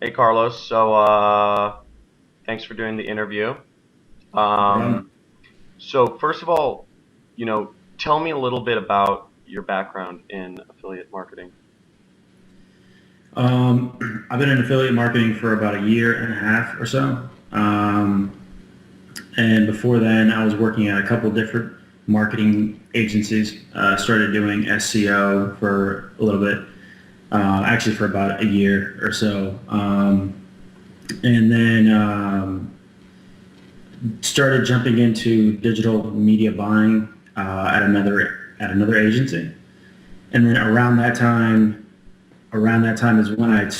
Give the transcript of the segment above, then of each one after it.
Hey Carlos, thanks for doing the interview. Um, Um, so first of all, tell me a little bit about your background in affiliate marketing. I've been in affiliate marketing for about a year and a half or so. And before then, I was working at a couple different marketing agencies. Started doing SEO for a little bit, actually for about a year or so. And then started jumping into digital media buying at another agency. And then around that time is when I think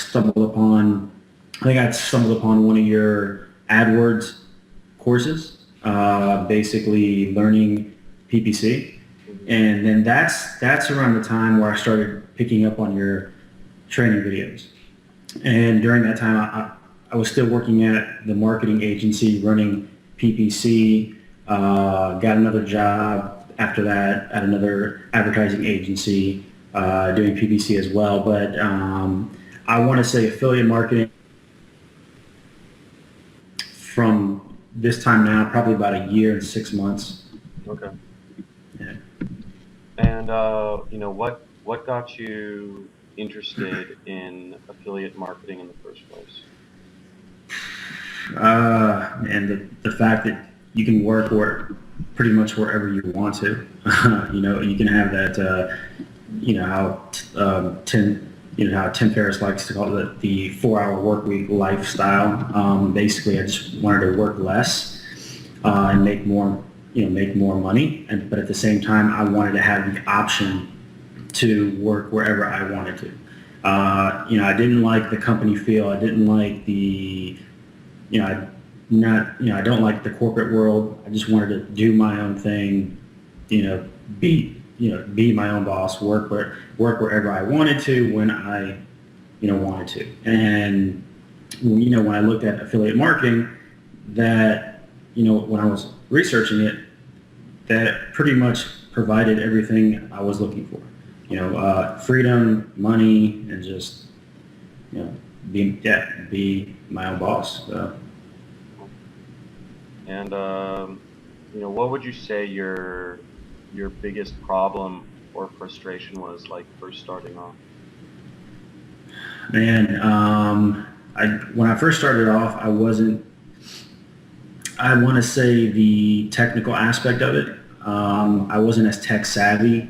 I stumbled upon one of your AdWords courses, basically learning PPC. Hmm. And then that's around the time where I started picking up on your training videos. And during that time, I was still working at the marketing agency running PPC, got another job after that at another advertising agency doing PPC as well. But I want to say affiliate marketing from this time now, probably about a year and 6 months. Okay. Yeah. And what got you interested in affiliate marketing in the first place? And the fact that you can work pretty much wherever you want to. You can have that. How Tim Ferriss likes to call it the 4-hour work week lifestyle. Basically, I just wanted to work less and make more. Make more money, but at the same time, I wanted to have the option to work wherever I wanted to. I didn't like the company feel. I didn't like the I not I don't like the corporate world. I just wanted to do my own thing, be my own boss, work wherever I wanted to when I wanted to. And when I looked at affiliate marketing, that when I was researching it, that pretty much provided everything I was looking for. Freedom, money, and just you know be my own boss. So. And what would you say your biggest problem or frustration was like first starting off? Man, when I first started off, I wasn't. I want to say the technical aspect of it. I wasn't as tech savvy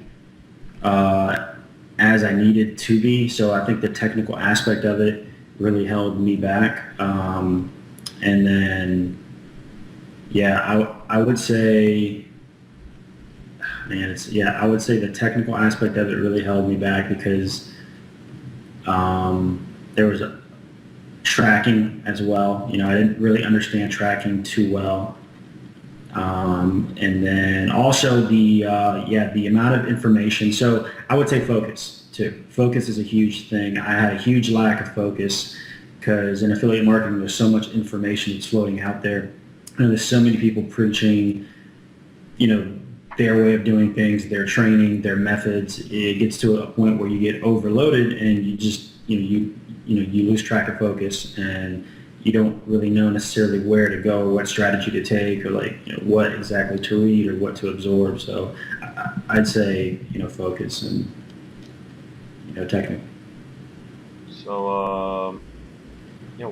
uh, as I needed to be, so I think the technical aspect of it really held me back. And then, yeah, I would say, man, I would say the technical aspect of it really held me back because there was a tracking as well. I didn't really understand tracking too well. And then also the amount of information. So I would say focus too. Focus is a huge thing. I had a huge lack of focus because in affiliate marketing, there's so much information that's floating out there. There's so many people preaching, you know, their way of doing things, their training, their methods. It gets to a point where you get overloaded and you just, you lose track of focus and you don't really know necessarily where to go, what strategy to take, or what exactly to read or what to absorb. So I'd say, focus and, technique. So,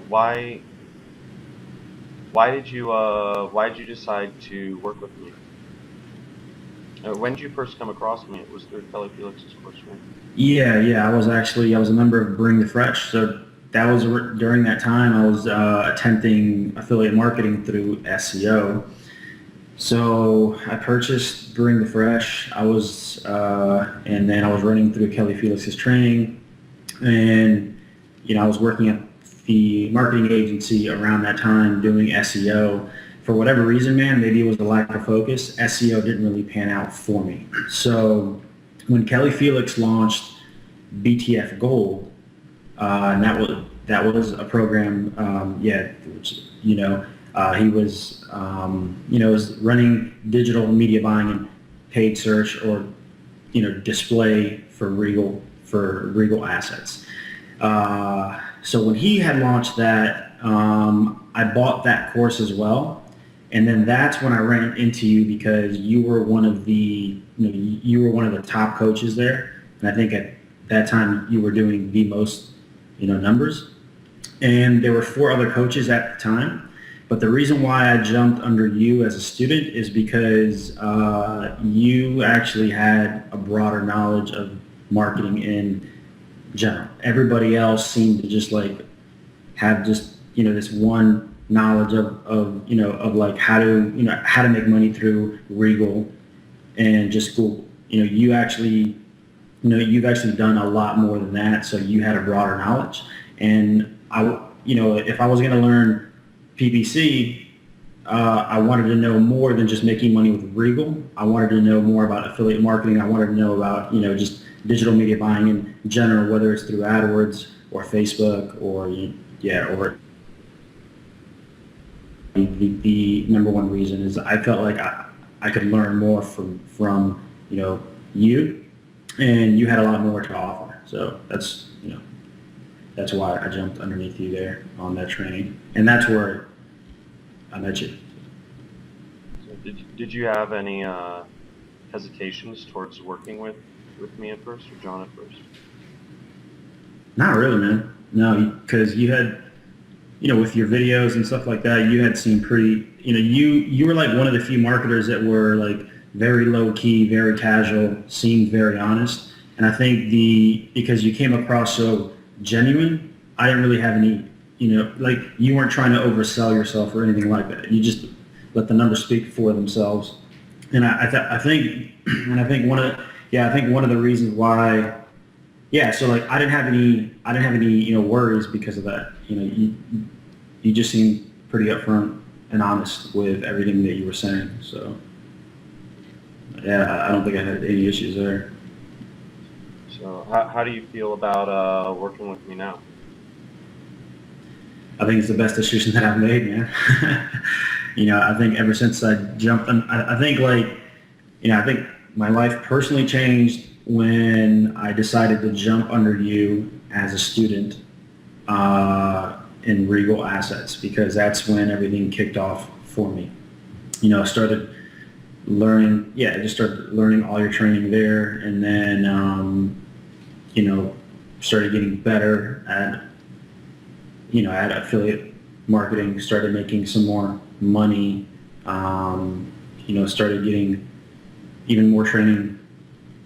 why did you decide to work with me? When did you first come across me? It was through Kelly Felix's course, right? I was a member of Bring the Fresh. So that was during that time I was attempting affiliate marketing through SEO. So I purchased Bring the Fresh. And then I was running through Kelly Felix's training, and I was working at the marketing agency around that time doing SEO. For whatever reason, man, maybe it was a lack of focus. SEO didn't really pan out for me. So when Kelly Felix launched BTF Gold, and that was a program, which, was running digital media buying and paid search or display for Regal assets. So when he had launched that, I bought that course as well. And then that's when I ran into you because you were one of the, you were one of the top coaches there. And I think at that time you were doing the most, numbers. And there were 4 other coaches at the time. But the reason why I jumped under you as a student is because you actually had a broader knowledge of marketing in general. Everybody else seemed to just like have just, this one knowledge of like how to make money through Regal and just school. You actually, you've actually done a lot more than that. So you had a broader knowledge. And if I was going to learn PPC, I wanted to know more than just making money with Regal. I wanted to know more about affiliate marketing. I wanted to know about, just digital media buying in general, whether it's through AdWords or Facebook or, or the number one reason is I felt like I could learn more from you, and you had a lot more to offer. So that's why I jumped underneath you there on that training, and that's where I met you. So did you have any hesitations towards working with me at first, or John at first? Not really, man. No, because you had, with your videos and stuff like that, you had seemed pretty, you were like one of the few marketers that were like very low key, very casual, seemed very honest. And I think because you came across so genuine, I didn't really have any, like you weren't trying to oversell yourself or anything like that. You just let the numbers speak for themselves. And I think one of the reasons why, so like I didn't have any worries because of that. You just seemed pretty upfront and honest with everything that you were saying. So I don't think I had any issues there. So how do you feel about working with me now? I think it's the best decision that I've made, man. I think ever since I jumped on, I think my life personally changed when I decided to jump under you as a student in Regal Assets, because that's when everything kicked off for me. I started learning, I just started learning all your training there, and then, started getting better at affiliate marketing, started making some more money, started getting even more training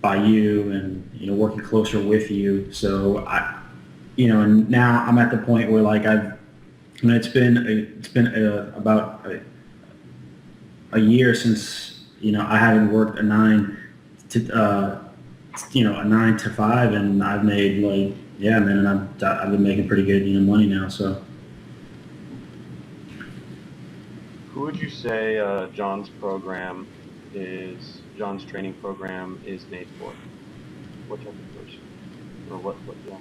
by you and, working closer with you. So and now I'm at the point where like it's been about a year since, I haven't worked a 9 to 5, and I've made like, and I've been making pretty good, money now. So who would you say John's training program is made for? What type of person? Or what yeah.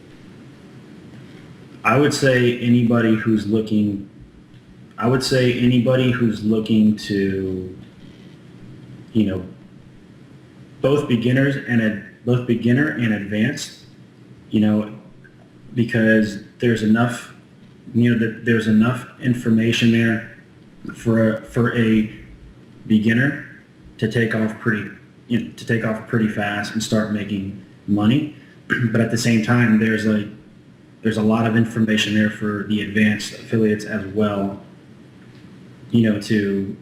I would say anybody who's looking to, both beginner and advanced, because there's enough, there's enough information there for a beginner to take off pretty fast and start making money. But at the same time, there's a lot of information there for the advanced affiliates as well, to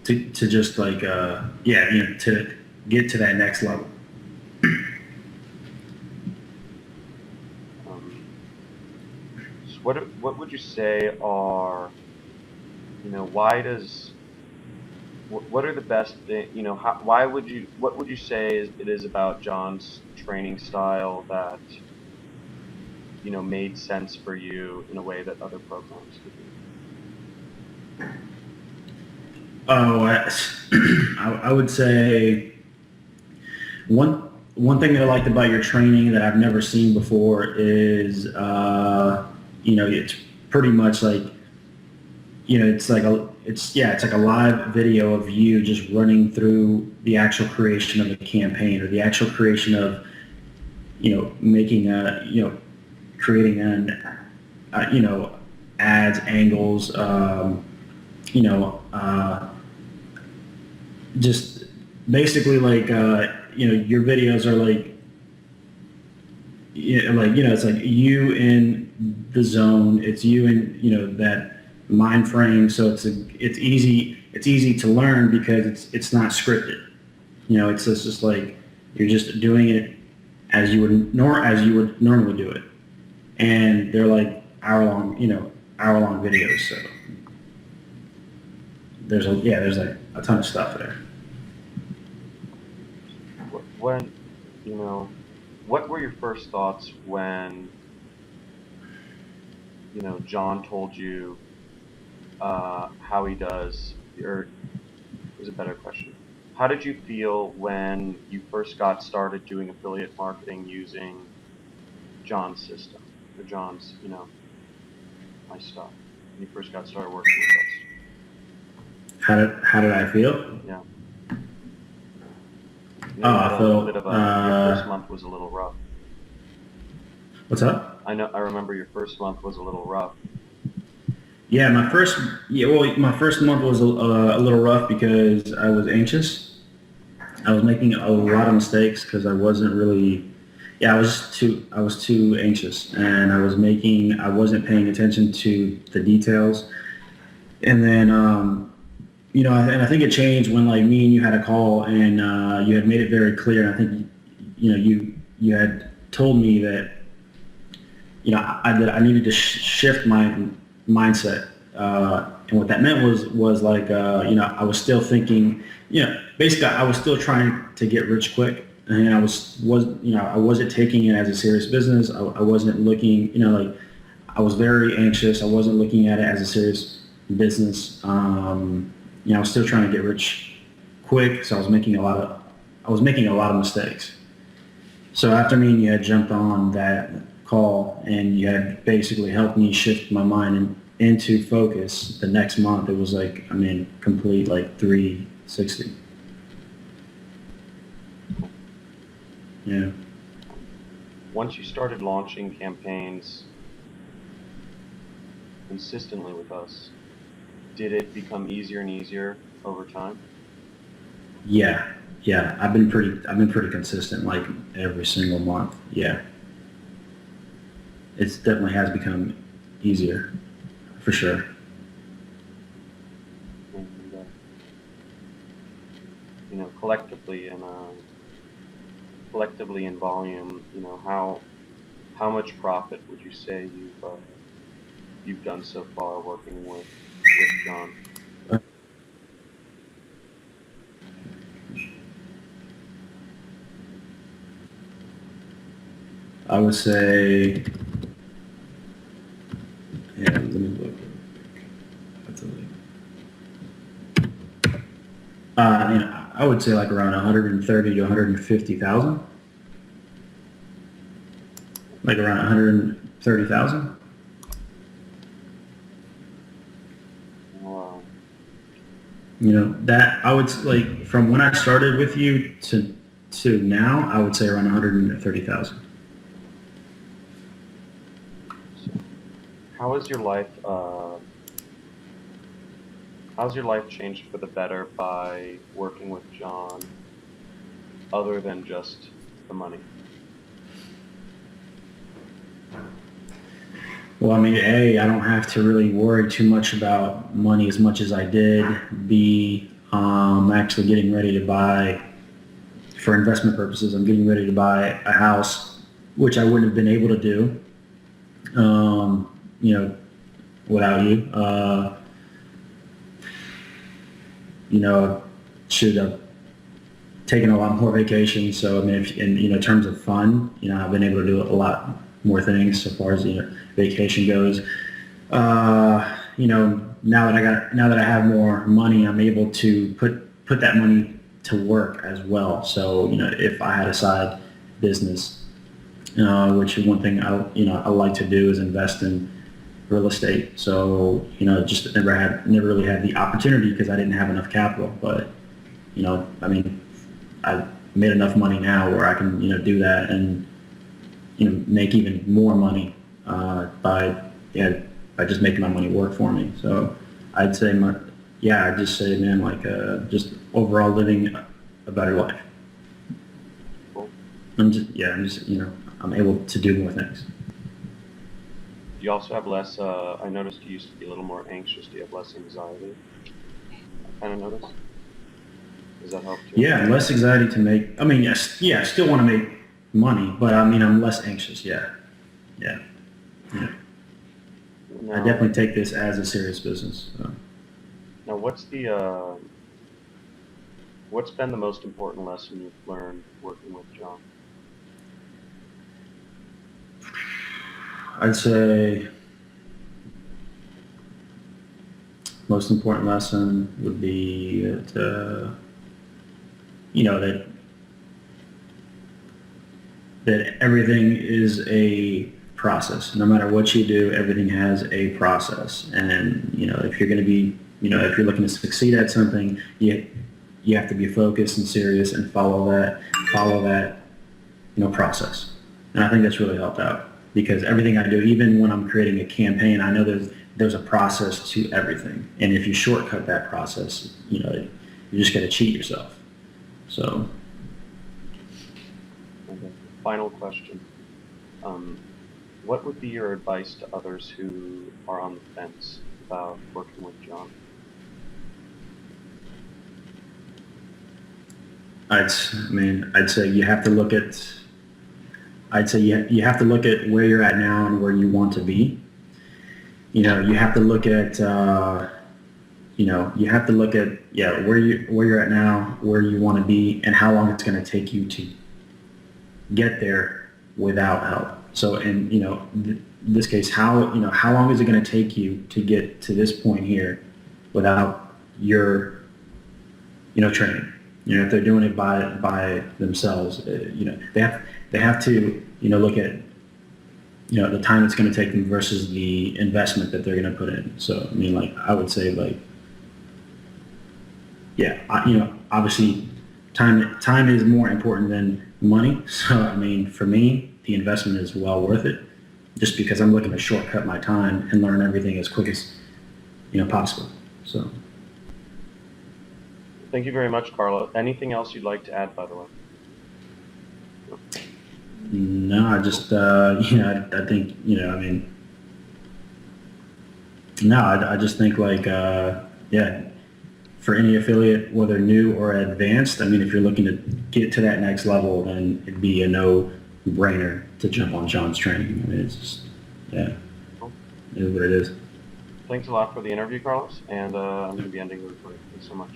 just like, to get to that next level. So what would you say are, what are the best things, what would you say it is about John's training style that, made sense for you in a way that other programs could do? Oh, I would say one thing that I liked about your training that I've never seen before is, it's pretty much like, it's like a live video of you just running through the actual creation of a campaign, or the actual creation of, making creating ads, angles, just basically like, your videos are like, it's like you in the zone. It's you in, that mind frame. So it's easy to learn because it's not scripted. It's just like you're just doing it as you would normally do it. And they're like hour-long videos. So there's like a ton of stuff there. When, what were your first thoughts when, John told you how he does, or is a better question. How did you feel when you first got started doing affiliate marketing using John's system, or John's, my stuff? When you first got started working with us? How did I feel? Yeah. I felt your first month was a little rough. What's up? I remember your first month was a little rough. Yeah, my first month was a little rough because I was anxious. I was making a lot of mistakes because I wasn't really, I was too anxious, and I wasn't paying attention to the details. And then, and I think it changed when like me and you had a call, and you had made it very clear. And I think, you had told me that, that I needed to shift my mindset, and what that meant was like, I was still thinking, basically I was still trying to get rich quick, and I wasn't taking it as a serious business. I wasn't looking, like, I was very anxious. I wasn't looking at it as a serious business. I was still trying to get rich quick, so I was making a lot of mistakes. So after me and you had jumped on that call, and you had basically helped me shift my mind into focus, the next month it was like, complete like 360. Yeah. Once you started launching campaigns consistently with us, did it become easier and easier over time? Yeah. I've been pretty consistent, like every single month. Yeah. It definitely has become easier, for sure. And, collectively in volume, how much profit would you say you've done so far working with John? I would say, let me look. I would say like around 130 to 150,000. Like around 130,000. Wow. That I would like, from when I started with you to now, I would say around 130,000. How has your life changed for the better by working with John, other than just the money? Well, A, I don't have to really worry too much about money as much as I did. B, I'm actually getting ready to buy, for investment purposes, I'm getting ready to buy a house, which I wouldn't have been able to do, without you. Should have taken a lot more vacations. So, in terms of fun, I've been able to do a lot more things so far as, vacation goes. Now that I have more money, I'm able to put that money to work as well. So, if I had a side business, which is one thing I like to do, is invest in real estate. So, just never really had the opportunity because I didn't have enough capital. But, I've made enough money now where I can, do that and, make even more money by just making my money work for me. So I'd say I'd just say, man, like just overall living a better life. Cool. I'm just I'm able to do more things. You also have less, I noticed you used to be a little more anxious. Do you have less anxiety? I kind of noticed. Does that help too? Yeah, less anxiety to make, I mean, yes, yeah, I still want to make money, but I mean, I'm less anxious, yeah. No. I definitely take this as a serious business. So. Now, what's been the most important lesson you've learned working with John? I'd say most important lesson would be that, that everything is a process. No matter what you do, everything has a process. And, if you're going to be, if you're looking to succeed at something, you have to be focused and serious and follow that, process. And I think that's really helped out because everything I do, even when I'm creating a campaign, I know there's a process to everything. And if you shortcut that process, you just got to cheat yourself. So. Okay. Final question. What would be your advice to others who are on the fence about working with John? I'd say you have to look at. I'd say you have to look at where you're at now and where you want to be. You have to look at. You have to look at where you're at now, where you want to be, and how long it's going to take you to get there without help. So in this case, how long is it going to take you to get to this point here without your training? If they're doing it by themselves, they have to look at the time it's going to take them versus the investment that they're going to put in. So I would say obviously time is more important than money. So for me, the investment is well worth it, just because I'm looking to shortcut my time and learn everything as quick as possible. So. Thank you very much, Carlo. Anything else you'd like to add, by the way? No, I just I think I just think for any affiliate, whether new or advanced, if you're looking to get to that next level, then it'd be a no-brainer to jump on John's training. It's just, Cool. It is what it is. Thanks a lot for the interview, Carlos, and I'm going to be ending the recording. Thanks so much.